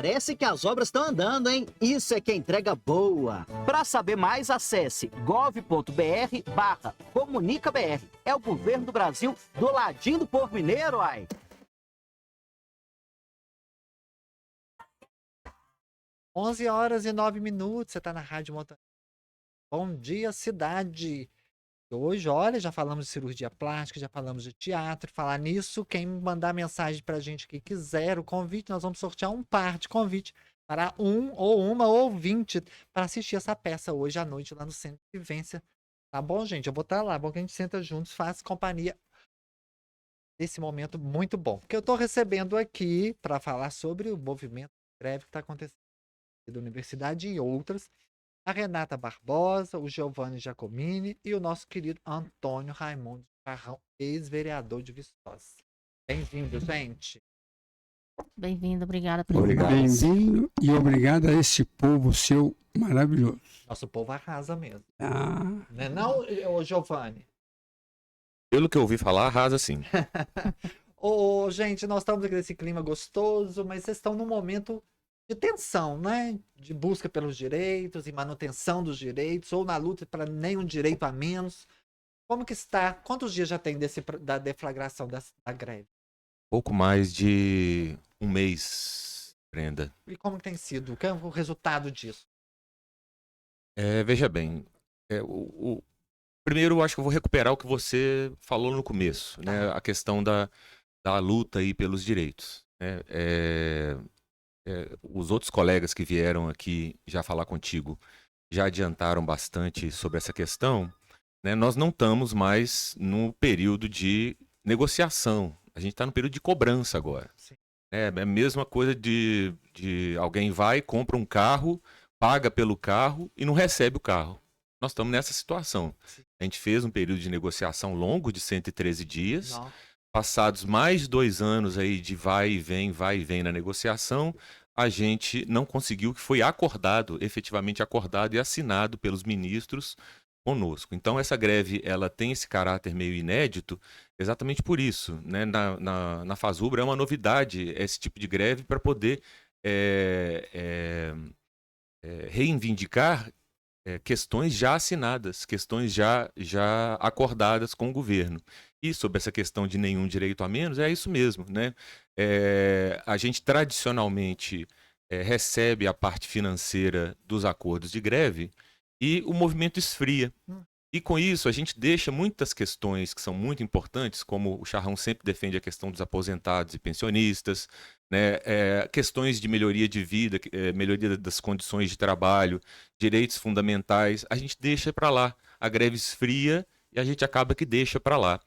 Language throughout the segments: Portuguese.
Parece que as obras estão andando, hein? Isso é que é entrega boa. Para saber mais, acesse gov.br/comunicabr. É o governo do Brasil do ladinho do povo mineiro, ai. 11h09, você tá na Rádio Montanha. Bom dia, cidade. Hoje, olha, já falamos de cirurgia plástica, já falamos de teatro. Falar nisso, quem mandar mensagem pra gente que quiser o convite, nós vamos sortear um par de convite para um ou uma ouvinte para assistir essa peça hoje à noite lá no Centro de Vivência. Tá bom, gente? Eu vou estar lá. Bom que a gente senta juntos, faz companhia nesse momento muito bom. Porque eu tô recebendo aqui para falar sobre o movimento de greve que está acontecendo da universidade e outras. A Renata Barbosa, o Giovanni Giacomini e o nosso querido Antônio Raimundo Carrão, ex-vereador de Viçosa. Bem-vindo, gente. Bem-vindo, obrigada pelo Obrigado. Bem-vindo e obrigado a esse povo seu maravilhoso. Nosso povo arrasa mesmo. Ah. Não é não, ô Giovanni? Pelo que eu ouvi falar, arrasa sim. Ô, gente, nós estamos aqui nesse clima gostoso, mas vocês estão num momento de tensão, né? De busca pelos direitos e manutenção dos direitos, ou na luta para nenhum direito a menos. Como que está? Quantos dias já tem da deflagração da greve? Pouco mais de um mês, Brenda. E como que tem sido? Qual é o resultado disso? Veja bem, primeiro eu acho que eu vou recuperar o que você falou no começo, né? A questão da luta aí pelos direitos. Né? Os outros colegas que vieram aqui já falar contigo já adiantaram bastante sobre essa questão. Né? Nós não estamos mais no período de negociação. A gente está no período de cobrança agora. É a mesma coisa de alguém vai, compra um carro, paga pelo carro e não recebe o carro. Nós estamos nessa situação. A gente fez um período de negociação longo de 113 dias. Não. Passados mais de 2 anos aí de vai e vem na negociação, a gente não conseguiu o que foi acordado, efetivamente acordado e assinado pelos ministros conosco. Então essa greve ela tem esse caráter meio inédito exatamente por isso. Né? Na FASUBRA é uma novidade esse tipo de greve para poder reivindicar questões já assinadas, questões já acordadas com o governo. E sobre essa questão de nenhum direito a menos, é isso mesmo. Né? A gente tradicionalmente recebe a parte financeira dos acordos de greve e o movimento esfria. E com isso a gente deixa muitas questões que são muito importantes, como o Charrão sempre defende a questão dos aposentados e pensionistas, né? Questões de melhoria de vida, melhoria das condições de trabalho, direitos fundamentais, a gente deixa para lá. A greve esfria e a gente acaba que deixa para lá.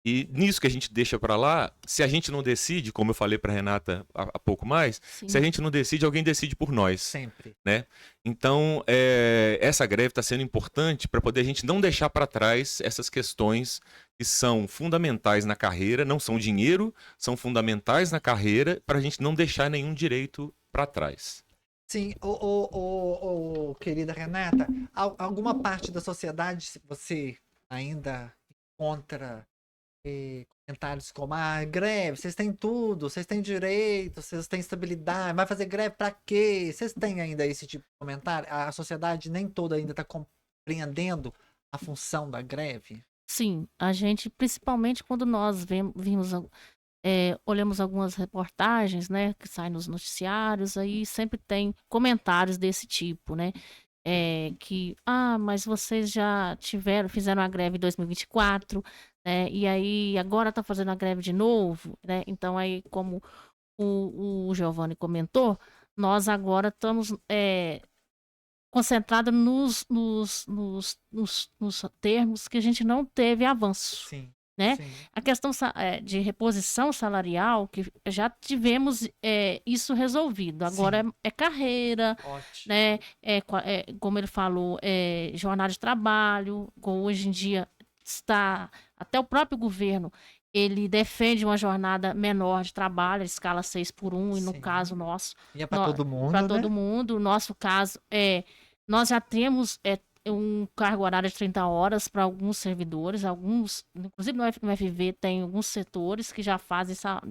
E nisso que a gente deixa para lá, se a gente não decide, como eu falei para Renata há pouco mais, Sim. Se a gente não decide, alguém decide por nós. Sempre. Né? Então, essa greve está sendo importante para poder a gente não deixar para trás essas questões que são fundamentais na carreira, não são dinheiro, são fundamentais na carreira, para a gente não deixar nenhum direito para trás. Sim, querida Renata, alguma parte da sociedade você ainda encontra comentários como, greve, vocês têm tudo, vocês têm direito, vocês têm estabilidade, vai fazer greve pra quê? Vocês têm ainda esse tipo de comentário? A sociedade nem toda ainda está compreendendo a função da greve? Sim, a gente, principalmente quando nós olhamos algumas reportagens, né, que saem nos noticiários, aí sempre tem comentários desse tipo, né? Mas vocês já fizeram a greve em 2024, e aí agora tá fazendo a greve de novo, né? Então aí, como o Giovanni comentou, nós agora estamos concentrados nos termos que a gente não teve avanço. Sim. Né? Sim. A questão de reposição salarial, que já tivemos isso resolvido. Agora é carreira, né? Como ele falou, jornada de trabalho. Hoje em dia até o próprio governo, ele defende uma jornada menor de trabalho, a escala 6x1, e no caso nosso... E é para todo mundo, Para né? todo mundo. No nosso caso, nós já temos... um cargo horário de 30 horas para alguns servidores, inclusive no FV tem alguns setores que já fazem essa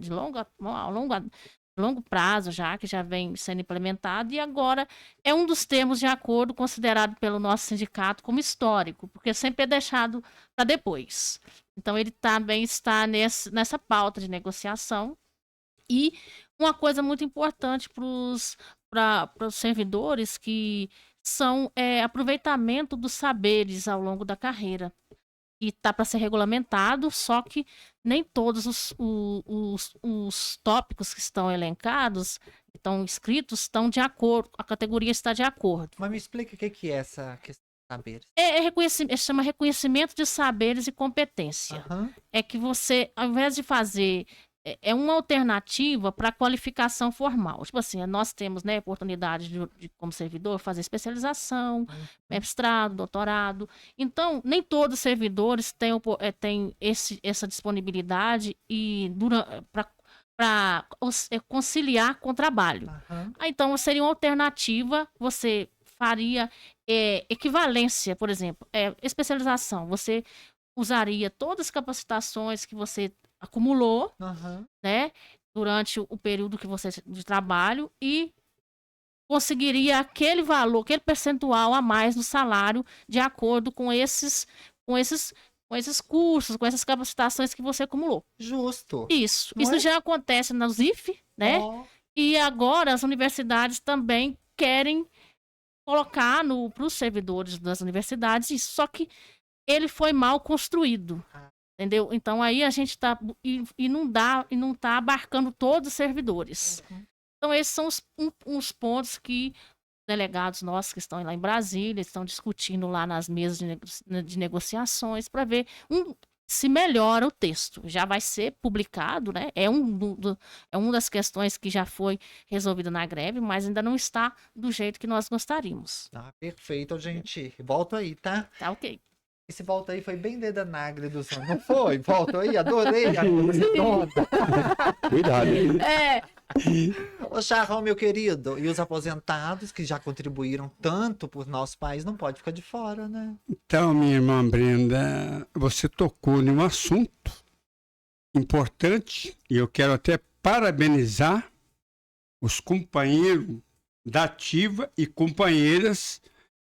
longo prazo já, que já vem sendo implementado, e agora é um dos termos de acordo considerado pelo nosso sindicato como histórico, porque sempre é deixado para depois. Então, ele também está nessa pauta de negociação. E uma coisa muito importante para os servidores que são aproveitamento dos saberes ao longo da carreira. E está para ser regulamentado, só que nem todos os tópicos que estão elencados, estão escritos, estão de acordo, a categoria está de acordo. Mas me explica o que é essa questão de saberes. Chama reconhecimento de saberes e competência. Aham. É que você, ao invés de fazer uma alternativa para a qualificação formal. Tipo assim, nós temos, né, oportunidade de, como servidor, fazer especialização, mestrado, doutorado. Então, nem todos os servidores têm essa disponibilidade para conciliar com o trabalho. Aham. Então, seria uma alternativa, você faria equivalência, por exemplo, especialização. Você usaria todas as capacitações que você acumulou, Aham. né, durante o período que você de trabalho e conseguiria aquele valor, aquele percentual a mais no salário de acordo com esses cursos, com essas capacitações que você acumulou. Justo. Isso Não é? já acontece nas IF, né? Ó, E agora as universidades também querem colocar para os servidores das universidades isso, só que ele foi mal construído. Entendeu? Então aí a gente tá e não tá abarcando todos os servidores. Então esses são uns pontos que delegados nossos que estão lá em Brasília estão discutindo lá nas mesas de negociações para ver se melhora o texto. Já vai ser publicado, né? É uma das questões que já foi resolvida na greve, mas ainda não está do jeito que nós gostaríamos. tá perfeito, gente. Volta aí, tá? Tá ok. Esse volta aí foi bem dedo Nagre do som, não foi? Volta aí, adorei a redonda. Cuidado. Ô, Charrão, meu querido, e os aposentados que já contribuíram tanto por nosso país não pode ficar de fora, né? Então, minha irmã Brenda, você tocou em um assunto importante e eu quero até parabenizar os companheiros da ativa e companheiras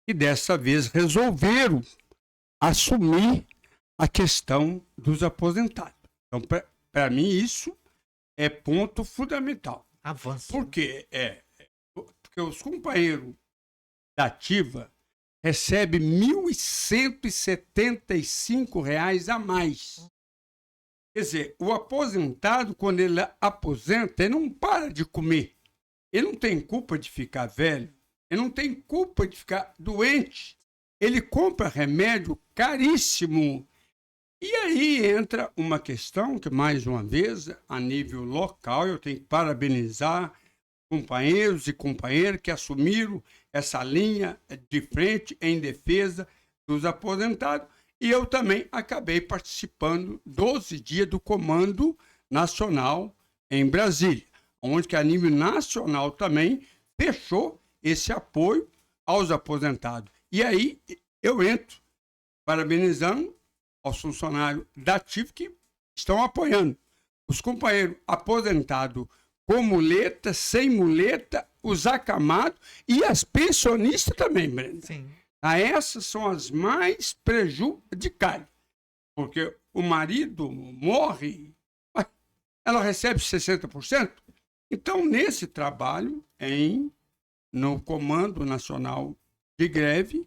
que dessa vez resolveram assumir a questão dos aposentados. Então, para mim, isso é ponto fundamental. Avanço. Por quê? Porque os companheiros da ativa recebem R$ 1.175 a mais. Quer dizer, o aposentado, quando ele aposenta, ele não para de comer. Ele não tem culpa de ficar velho. Ele não tem culpa de ficar doente. Ele compra remédio caríssimo. E aí entra uma questão que, mais uma vez, a nível local, eu tenho que parabenizar companheiros e companheiras que assumiram essa linha de frente em defesa dos aposentados. E eu também acabei participando 12 dias do Comando Nacional em Brasília, onde que a nível nacional também fechou esse apoio aos aposentados. E aí eu entro parabenizando aos funcionários da ativa que estão apoiando. Os companheiros aposentados com muleta, sem muleta, os acamados e as pensionistas também, Brenda. Sim. Essas são as mais prejudicadas, porque o marido morre, ela recebe 60%. Então, nesse trabalho, no Comando Nacional de Greve,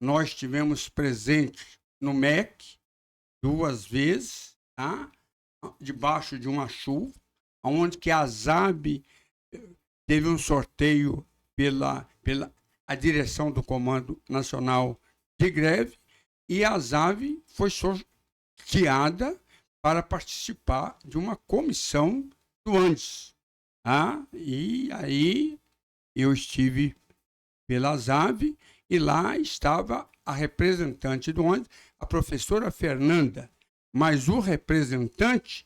nós tivemos presente no MEC 2 vezes, tá? Debaixo de uma chuva, onde que a ZAB teve um sorteio pela a direção do Comando Nacional de Greve e a ZAB foi sorteada para participar de uma comissão do Andes. Tá? E aí eu estive pela ZAB e lá estava a representante do Andes, a professora Fernanda, mas o representante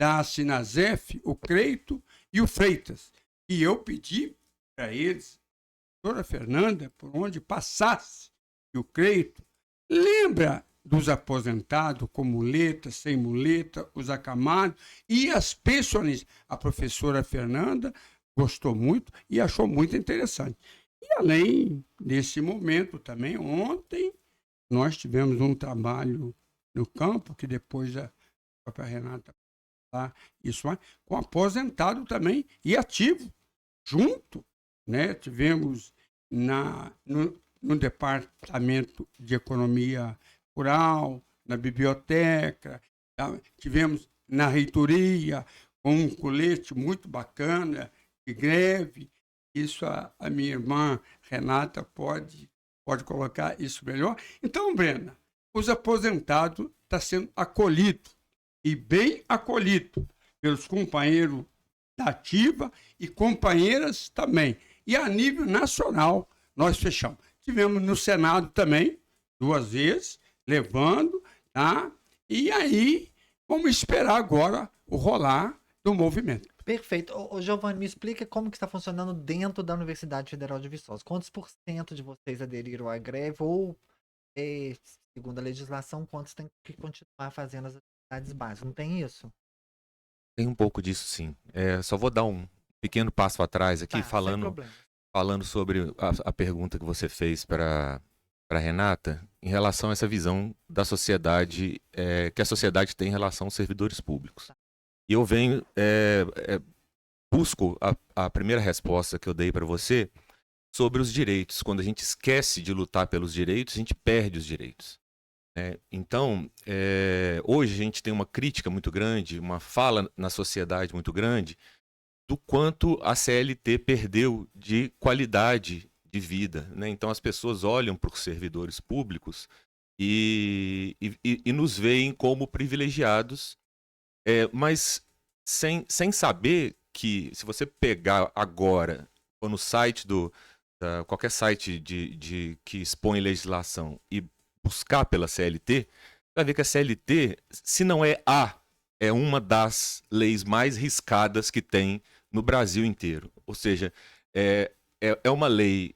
da Sinasef, o Creito e o Freitas. E eu pedi para eles, professora Fernanda, por onde passasse, e o Creito, lembra dos aposentados, com muleta, sem muleta, os acamados e as pensionistas. A professora Fernanda gostou muito e achou muito interessante. E além desse momento também, ontem nós tivemos um trabalho no campo, que depois a própria Renata lá, isso com aposentado também e ativo, junto, né? Tivemos no Departamento de Economia Rural, na biblioteca, tivemos na reitoria, com um colete muito bacana de greve. Isso a minha irmã Renata pode colocar isso melhor. Então, Brena, os aposentados estão sendo acolhidos, e bem acolhidos, pelos companheiros da ativa e companheiras também. E a nível nacional, nós fechamos. Tivemos no Senado também, 2 vezes, levando, tá? E aí, vamos esperar agora o rolar do movimento. Perfeito. Ô, Giovanni, me explica como que está funcionando dentro da Universidade Federal de Viçosa. Quantos % de vocês aderiram à greve? Ou, segundo a legislação, quantos têm que continuar fazendo as atividades básicas? Não tem isso? Tem um pouco disso, sim. Só vou dar um pequeno passo atrás aqui, Sem falando problema. sobre a pergunta que você fez para Renata, em relação a essa visão da sociedade, que a sociedade tem em relação aos servidores públicos. E eu venho, busco a primeira resposta que eu dei para você sobre os direitos. Quando a gente esquece de lutar pelos direitos, a gente perde os direitos. Então, hoje a gente tem uma crítica muito grande, uma fala na sociedade muito grande do quanto a CLT perdeu de qualidade de vida, né? Então as pessoas olham para os servidores públicos e nos veem como privilegiados, mas sem saber que, se você pegar agora, ou no site qualquer site que expõe legislação e buscar pela CLT, vai ver que a CLT, se não é uma das leis mais riscadas que tem no Brasil inteiro. Ou seja, é uma lei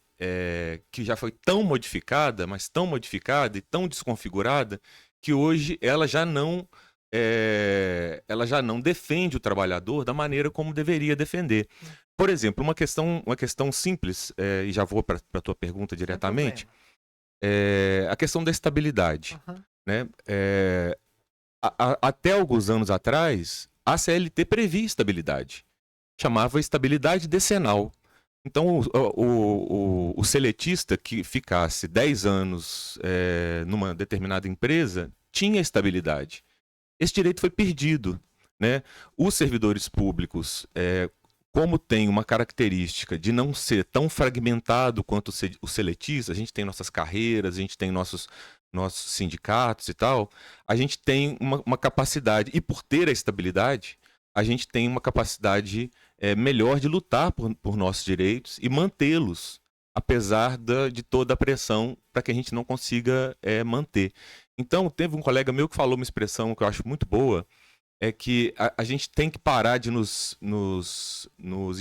que já foi tão modificada, mas tão modificada e tão desconfigurada, que hoje ela já não defende o trabalhador da maneira como deveria defender. Por exemplo, uma questão simples, e já vou para a tua pergunta diretamente, a questão da estabilidade. Uhum. Né? Até alguns anos atrás, a CLT previa estabilidade. Chamava estabilidade decenal. Então, o seletista que ficasse 10 anos numa determinada empresa tinha estabilidade. Esse direito foi perdido. Né? Os servidores públicos, como tem uma característica de não ser tão fragmentado quanto o seletista, a gente tem nossas carreiras, a gente tem nossos sindicatos e tal, a gente tem uma capacidade, e por ter a estabilidade, a gente tem uma capacidade melhor de lutar por nossos direitos e mantê-los, apesar de toda a pressão para que a gente não consiga manter. Então, teve um colega meu que falou uma expressão que eu acho muito boa, é que a gente tem que parar de nos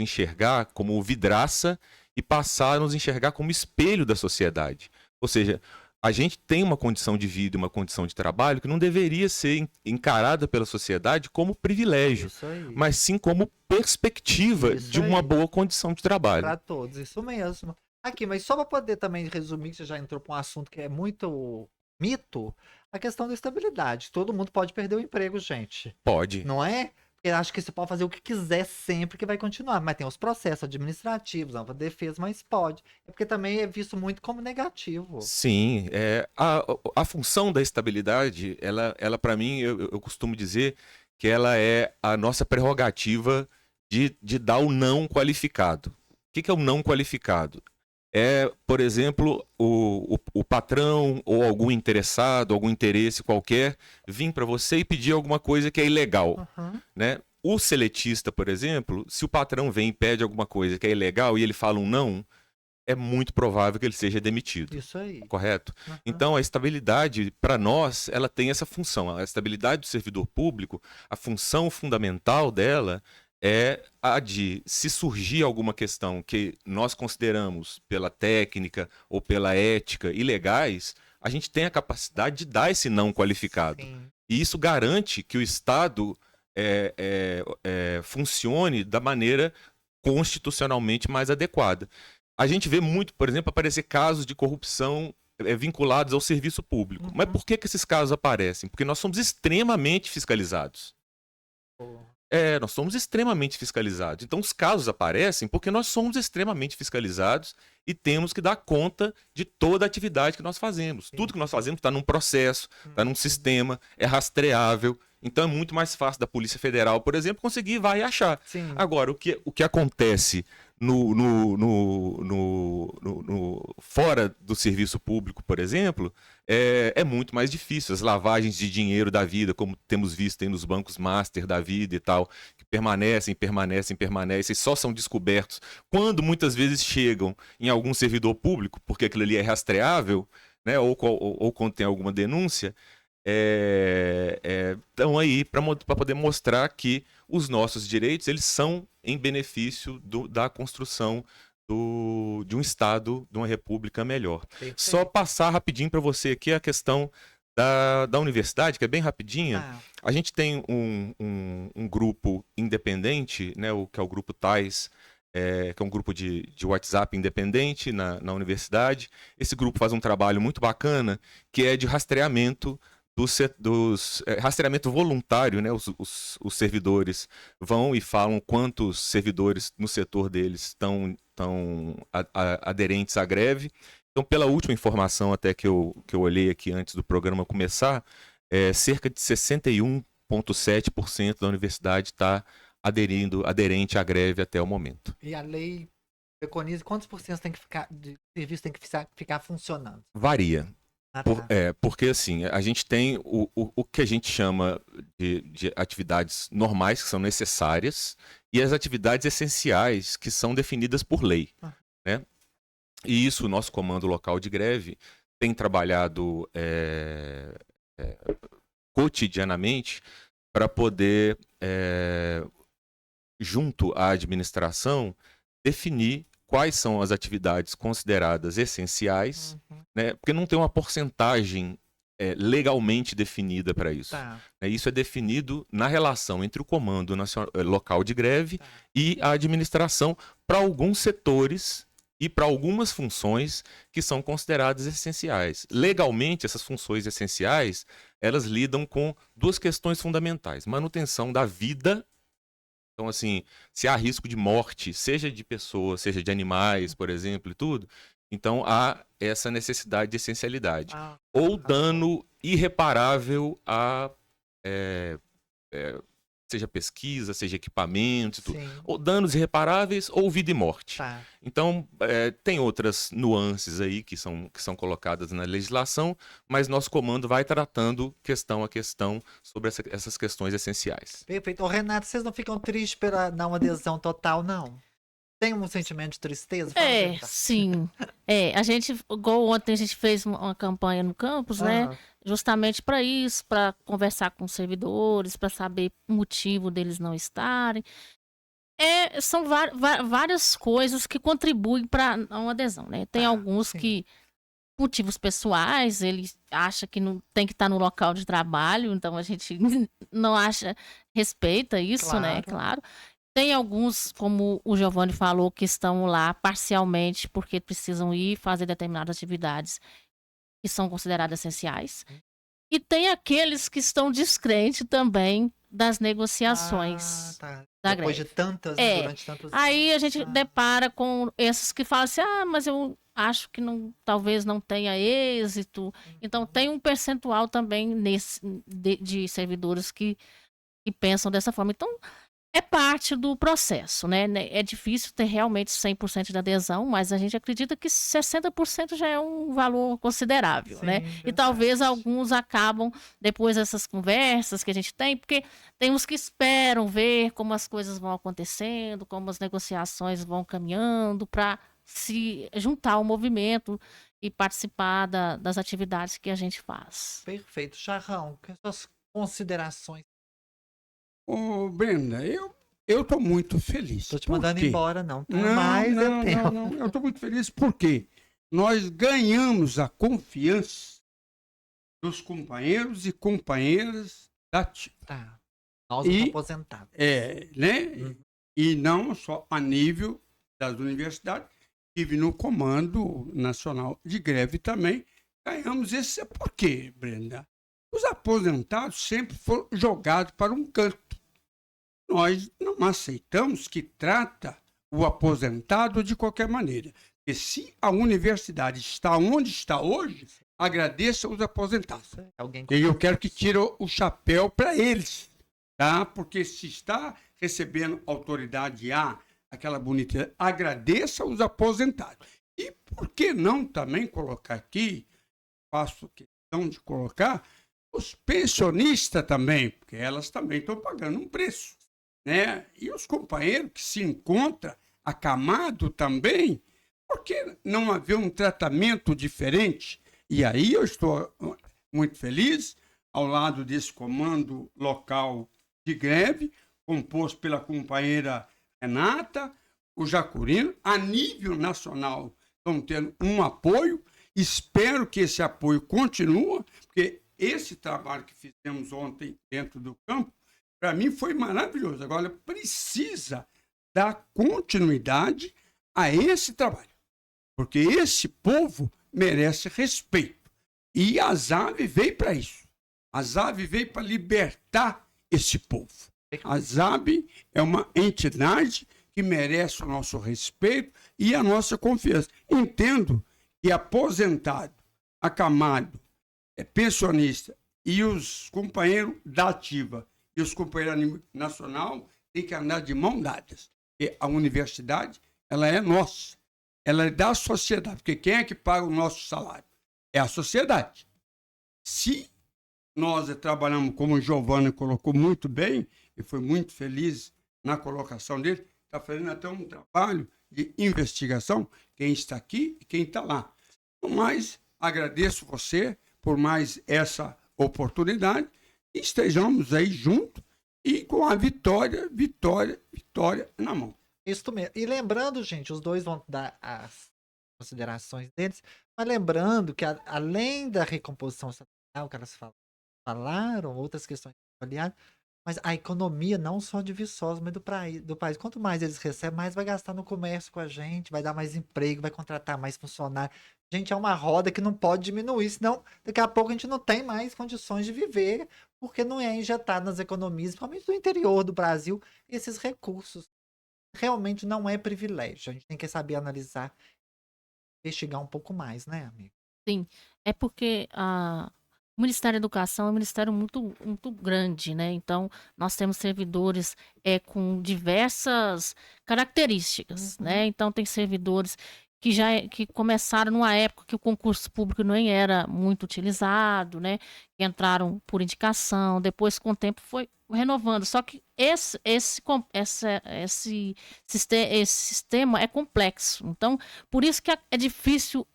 enxergar como vidraça e passar a nos enxergar como espelho da sociedade. Ou seja, a gente tem uma condição de vida e uma condição de trabalho que não deveria ser encarada pela sociedade como privilégio, mas sim como perspectiva de uma boa condição de trabalho. Para todos, isso mesmo. Aqui, mas só para poder também resumir, que você já entrou para um assunto que é muito mito, a questão da estabilidade. Todo mundo pode perder o emprego, gente. Pode. Não é? Porque acho que você pode fazer o que quiser sempre que vai continuar. Mas tem os processos administrativos, ampla defesa, mas pode. É porque também é visto muito como negativo. Sim. A função da estabilidade, ela para mim, eu costumo dizer que ela é a nossa prerrogativa de dar o não qualificado. O que é o não qualificado? Por exemplo, o patrão ou algum interessado, algum interesse qualquer, vir para você e pedir alguma coisa que é ilegal. Uhum. Né? O seletista, por exemplo, se o patrão vem e pede alguma coisa que é ilegal e ele fala um não, é muito provável que ele seja demitido. Isso aí. Correto? Uhum. Então, a estabilidade, para nós, ela tem essa função. A estabilidade do servidor público, a função fundamental dela é a de, se surgir alguma questão que nós consideramos pela técnica ou pela ética ilegais, a gente tem a capacidade de dar esse não qualificado. Sim. E isso garante que o Estado funcione da maneira constitucionalmente mais adequada. A gente vê muito, por exemplo, aparecer casos de corrupção vinculados ao serviço público. Mas por que esses casos aparecem? Porque nós somos extremamente fiscalizados. Nós somos extremamente fiscalizados. Então, os casos aparecem porque nós somos extremamente fiscalizados e temos que dar conta de toda a atividade que nós fazemos. Tudo que nós fazemos está num processo, está num sistema, é rastreável. Então, é muito mais fácil da Polícia Federal, por exemplo, conseguir ir e achar. Sim. Agora, o que acontece fora do serviço público, por exemplo, é muito mais difícil. As lavagens de dinheiro da vida, como temos visto aí nos bancos master da vida e tal, que permanecem, e só são descobertos quando muitas vezes chegam em algum servidor público, porque aquilo ali é rastreável, né, ou quando tem alguma denúncia, estão aí para poder mostrar que os nossos direitos eles são em benefício da construção de um Estado, de uma república melhor. Perfeito. Só passar rapidinho para você aqui a questão da universidade, que é bem rapidinha. A gente tem um grupo independente, né, que é o grupo TAIS, que é um grupo de WhatsApp independente na universidade. Esse grupo faz um trabalho muito bacana, que é de rastreamento rastreamento voluntário, né? Os servidores vão e falam quantos servidores no setor deles estão aderentes à greve. Então, pela última informação até que eu olhei aqui antes do programa começar, cerca de 61,7% da universidade está aderente à greve até o momento. E a lei preconiza quantos por cento de serviço tem que ficar funcionando? Varia. Porque assim, a gente tem o que a gente chama de atividades normais, que são necessárias, e as atividades essenciais, que são definidas por lei. Né? E isso o nosso comando local de greve tem trabalhado cotidianamente para poder, junto à administração, definir quais são as atividades consideradas essenciais, né? Porque não tem uma porcentagem legalmente definida para isso. Isso é definido na relação entre o comando local de greve e a administração para alguns setores e para algumas funções que são consideradas essenciais. Legalmente, essas funções essenciais, elas lidam com duas questões fundamentais: manutenção da vida. Então, assim, se há risco de morte, seja de pessoas, seja de animais, por exemplo, e tudo, então há essa necessidade de essencialidade. Ou dano irreparável a seja pesquisa, seja equipamento, tudo. Ou danos irreparáveis ou vida e morte. Então, tem outras nuances aí que são colocadas na legislação, mas nosso comando vai tratando questão a questão sobre essas questões essenciais. Perfeito. Ô, Renato, vocês não ficam tristes pela não adesão total, não? Tem um sentimento de tristeza? Sim. A gente, igual ontem a gente fez uma campanha no campus, né? Justamente para isso, para conversar com os servidores, para saber o motivo deles não estarem. São várias coisas que contribuem para uma adesão, né? Tem alguns que, motivos pessoais, ele acha que não tem que estar no local de trabalho, então a gente não respeita isso, né? Claro. Tem alguns, como o Giovanni falou, que estão lá parcialmente porque precisam ir fazer determinadas atividades que são consideradas essenciais. E tem aqueles que estão descrentes também das negociações da greve. Depois de tantas, durante tantos anos. Aí a gente depara com esses que falam assim, mas eu acho que talvez não tenha êxito. Então tem um percentual também de servidores que pensam dessa forma. Então, é parte do processo, né? É difícil ter realmente 100% de adesão, mas a gente acredita que 60% já é um valor considerável, né? E talvez alguns acabam, depois dessas conversas que a gente tem, porque tem uns que esperam ver como as coisas vão acontecendo, como as negociações vão caminhando, para se juntar ao movimento e participar das atividades que a gente faz. Perfeito. Charrão, que são as considerações? Ô, Brenda, eu tô muito feliz. Estou te mandando embora, não. Não. Eu tô muito feliz porque nós ganhamos a confiança dos companheiros e companheiras da ativa. Tá. Nós E- aposentados. Né? Uhum. E não só a nível das universidades, estive no Comando Nacional de Greve também. Ganhamos esse. Por quê, Brenda? Os aposentados sempre foram jogados para um canto. Nós não aceitamos que trata o aposentado de qualquer maneira. E se a universidade está onde está hoje, agradeça os aposentados. Alguém E eu quero que tire o chapéu para eles, tá? Porque se está recebendo autoridade A, aquela bonita, agradeça os aposentados. E por que não também colocar aqui, faço questão de colocar, os pensionistas também, porque elas também estão pagando um preço, né? E os companheiros que se encontram acamados também, por que não haver um tratamento diferente? E aí eu estou muito feliz, ao lado desse comando local de greve, composto pela companheira Renata, o Jacurino, a nível nacional estão tendo um apoio. Espero que esse apoio continue, porque esse trabalho que fizemos ontem dentro do campo, para mim foi maravilhoso. Agora precisa dar continuidade a esse trabalho, porque esse povo merece respeito. E a ZAV veio para isso. A ZAV veio para libertar esse povo. A ZAB é uma entidade que merece o nosso respeito e a nossa confiança. Entendo que aposentado, acamado, pensionista e os companheiros da ativa e os companheiros a nível nacional têm que andar de mão dadas. Porque a universidade, ela é nossa. Ela é da sociedade. Porque quem é que paga o nosso salário? É a sociedade. Se nós trabalhamos, como o Giovanni colocou muito bem, e foi muito feliz na colocação dele, está fazendo até um trabalho de investigação, quem está aqui e quem está lá. Mas agradeço você por mais essa oportunidade e estejamos aí juntos e com a vitória na mão. Isso mesmo. E lembrando, gente, os dois vão dar as considerações deles, mas lembrando que além da recomposição salarial que elas falaram, outras questões avaliadas, mas a economia não só de Viçosa, mas do país. Quanto mais eles recebem, mais vai gastar no comércio com a gente, vai dar mais emprego, vai contratar mais funcionário. Gente, é uma roda que não pode diminuir, senão daqui a pouco a gente não tem mais condições de viver, porque não é injetado nas economias, principalmente do interior do Brasil, esses recursos. Realmente não é privilégio. A gente tem que saber analisar, investigar um pouco mais, né, amigo? Sim, é porque o Ministério da Educação é um ministério muito, muito grande, né? Então, nós temos servidores com diversas características, né? Então, tem servidores que começaram numa época que o concurso público nem era muito utilizado, né? Que entraram por indicação, depois, com o tempo, foi renovando. Só que esse sistema é complexo. Então, por isso que é difícil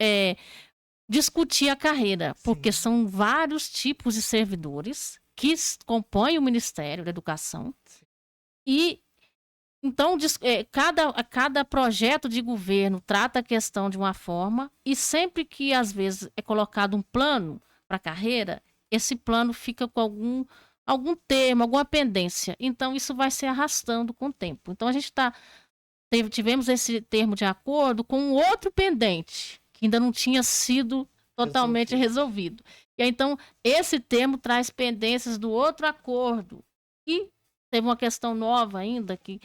discutir a carreira, porque são vários tipos de servidores que compõem o Ministério da Educação. E então cada projeto de governo trata a questão de uma forma, e sempre que às vezes é colocado um plano para a carreira, esse plano fica com algum termo, alguma pendência. Então isso vai se arrastando com o tempo. Então a gente tivemos esse termo de acordo com um outro pendente que ainda não tinha sido totalmente resolvido. E aí, então, esse termo traz pendências do outro acordo. E teve uma questão nova ainda que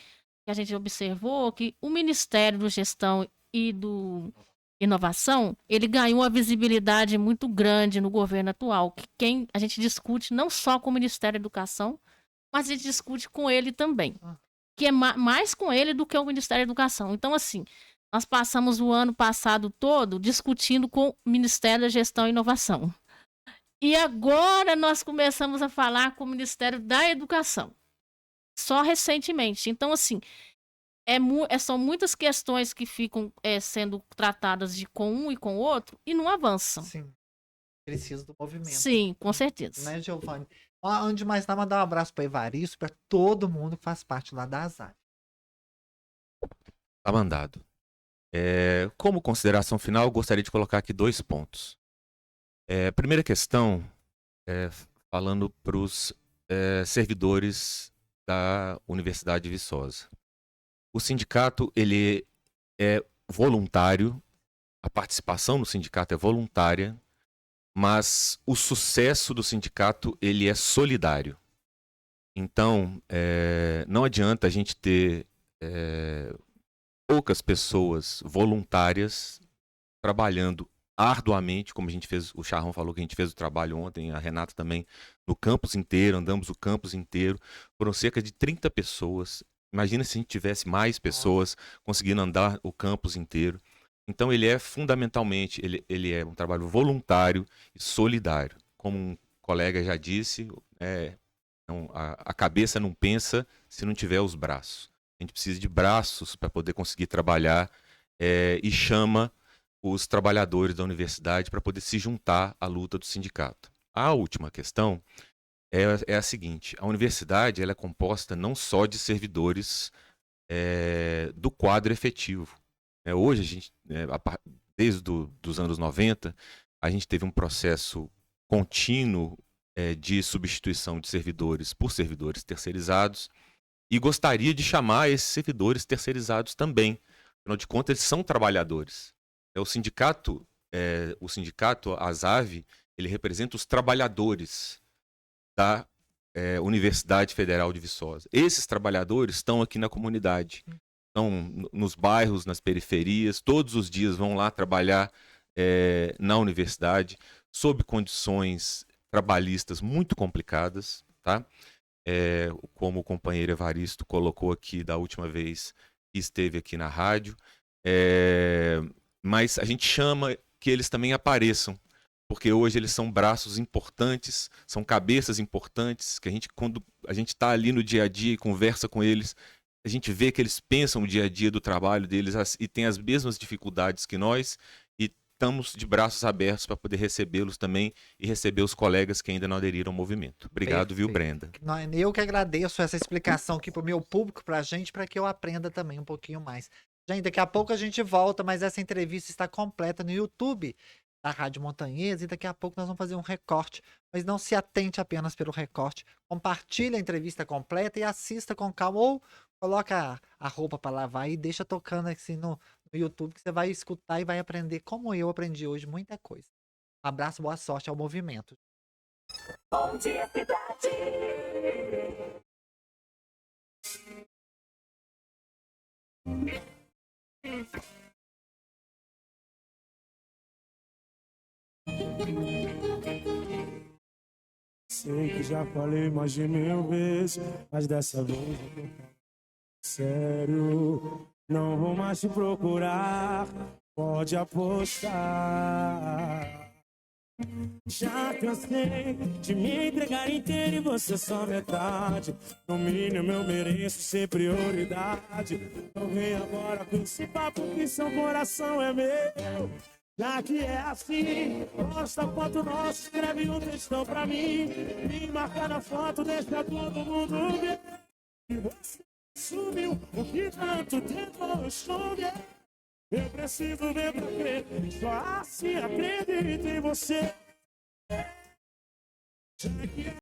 a gente observou, que o Ministério da Gestão e do Inovação, ele ganhou uma visibilidade muito grande no governo atual, que a gente discute não só com o Ministério da Educação, mas a gente discute com ele também, que é mais com ele do que o Ministério da Educação. Então, assim, nós passamos o ano passado todo discutindo com o Ministério da Gestão e Inovação. E agora nós começamos a falar com o Ministério da Educação. Só recentemente. Então, assim, são muitas questões que ficam sendo tratadas com um e com o outro e não avançam. Sim. Precisa do movimento. Sim, com certeza. Né, Giovanni? Antes de mais nada, mandar um abraço para Evaristo, para todo mundo que faz parte lá da ASAP. Tá mandado. Como consideração final, eu gostaria de colocar aqui 2 pontos. Primeira questão, falando para os servidores da Universidade de Viçosa. O sindicato, ele é voluntário, a participação no sindicato é voluntária, mas o sucesso do sindicato, ele é solidário. Então, não adianta a gente ter poucas pessoas voluntárias trabalhando arduamente, como a gente fez, o Charrão falou que a gente fez o trabalho ontem, a Renata também, no campus inteiro, andamos o campus inteiro, foram cerca de 30 pessoas. Imagina se a gente tivesse mais pessoas conseguindo andar o campus inteiro. Então ele é fundamentalmente, ele é um trabalho voluntário e solidário. Como um colega já disse, a cabeça não pensa se não tiver os braços. A gente precisa de braços para poder conseguir trabalhar e chama os trabalhadores da universidade para poder se juntar à luta do sindicato. A última questão é a seguinte: a universidade ela é composta não só de servidores do quadro efetivo. Hoje, a gente, desde os anos 90, a gente teve um processo contínuo de substituição de servidores por servidores terceirizados e gostaria de chamar esses servidores terceirizados também. Afinal de contas, eles são trabalhadores. O sindicato, a ASAV, ele representa os trabalhadores da Universidade Federal de Viçosa. Esses trabalhadores estão aqui na comunidade, estão nos bairros, nas periferias, todos os dias vão lá trabalhar na universidade, sob condições trabalhistas muito complicadas, tá? Como o companheiro Evaristo colocou aqui da última vez que esteve aqui na rádio. Mas a gente chama que eles também apareçam, porque hoje eles são braços importantes, são cabeças importantes, que quando a gente está ali no dia a dia e conversa com eles, a gente vê que eles pensam o dia a dia do trabalho deles e têm as mesmas dificuldades que nós, e estamos de braços abertos para poder recebê-los também e receber os colegas que ainda não aderiram ao movimento. Obrigado, viu, Brenda? Eu que agradeço essa explicação aqui para o meu público, para a gente, para que eu aprenda também um pouquinho mais. Gente, daqui a pouco a gente volta, mas essa entrevista está completa no YouTube da Rádio Montanhesa e daqui a pouco nós vamos fazer um recorte, mas não se atente apenas pelo recorte. Compartilhe a entrevista completa e assista com calma ou coloca a roupa para lavar e deixa tocando assim no YouTube que você vai escutar e vai aprender como eu aprendi hoje muita coisa. Um abraço, boa sorte ao movimento. Bom dia, cidade! Sei que já falei mais de 1000 vezes, mas dessa vez eu tô sério. Não vou mais te procurar, pode apostar. Já cansei de me entregar inteiro e você só metade. No mínimo eu mereço ser prioridade. Não vem agora com esse papo que seu coração é meu. Já que é assim, posta foto nossa, escreve um textão pra mim. Me marca na foto, deixa todo mundo ver. E você sumiu, o que tanto tentou esconder. Eu preciso ver pra crer, só assim acredito em você. Já que é